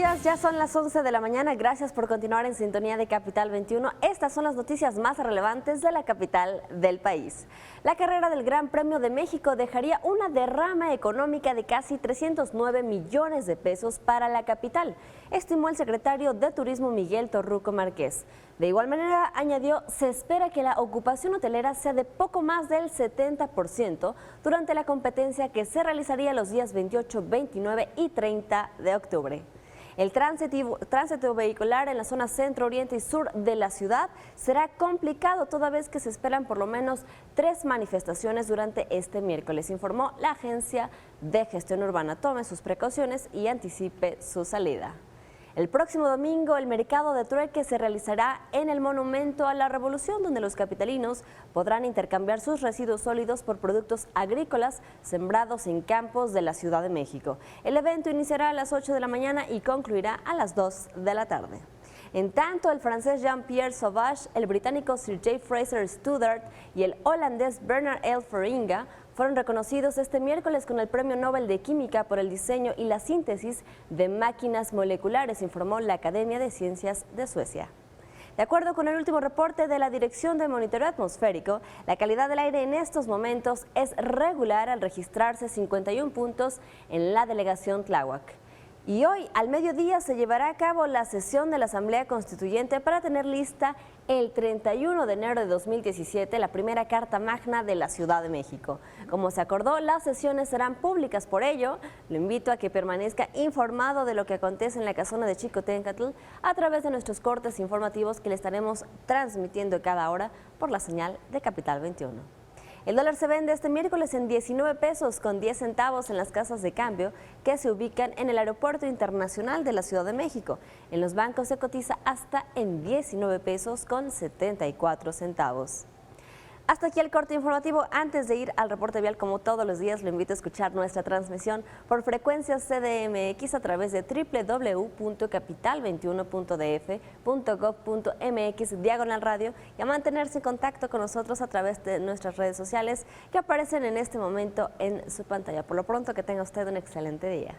días, ya son las 11 de la mañana. Gracias por continuar en sintonía de Capital 21. Estas son las noticias más relevantes de la capital del país. La carrera del Gran Premio de México dejaría una derrama económica de casi 309 millones de pesos para la capital, estimó el secretario de Turismo Miguel Torruco Márquez. De igual manera, añadió, se espera que la ocupación hotelera sea de poco más del 70% durante la competencia que se realizaría los días 28, 29 y 30 de octubre. El tránsito vehicular en la zona centro, oriente y sur de la ciudad será complicado toda vez que se esperan por lo menos 3 manifestaciones durante este miércoles, informó la Agencia de Gestión Urbana. Tome sus precauciones y anticipe su salida. El próximo domingo, el mercado de trueque se realizará en el Monumento a la Revolución, donde los capitalinos podrán intercambiar sus residuos sólidos por productos agrícolas sembrados en campos de la Ciudad de México. El evento iniciará a las 8 de la mañana y concluirá a las 2 de la tarde. En tanto, el francés Jean-Pierre Sauvage, el británico Sir J. Fraser Studart y el holandés Bernard L. Feringa fueron reconocidos este miércoles con el Premio Nobel de Química por el diseño y la síntesis de máquinas moleculares, informó la Academia de Ciencias de Suecia. De acuerdo con el último reporte de la Dirección de Monitoreo Atmosférico, la calidad del aire en estos momentos es regular al registrarse 51 puntos en la delegación Tláhuac. Y hoy, al mediodía, se llevará a cabo la sesión de la Asamblea Constituyente para tener lista el 31 de enero de 2017 la primera Carta Magna de la Ciudad de México. Como se acordó, las sesiones serán públicas, por ello, lo invito a que permanezca informado de lo que acontece en la casona de Xicoténcatl a través de nuestros cortes informativos que le estaremos transmitiendo cada hora por la señal de Capital 21. El dólar se vende este miércoles en 19 pesos con 10 centavos en las casas de cambio que se ubican en el Aeropuerto Internacional de la Ciudad de México. En los bancos se cotiza hasta en 19 pesos con 74 centavos. Hasta aquí el corte informativo. Antes de ir al reporte vial, como todos los días, lo invito a escuchar nuestra transmisión por frecuencias CDMX a través de www.capital21.df.gov.mx/radio y a mantenerse en contacto con nosotros a través de nuestras redes sociales que aparecen en este momento en su pantalla. Por lo pronto, que tenga usted un excelente día.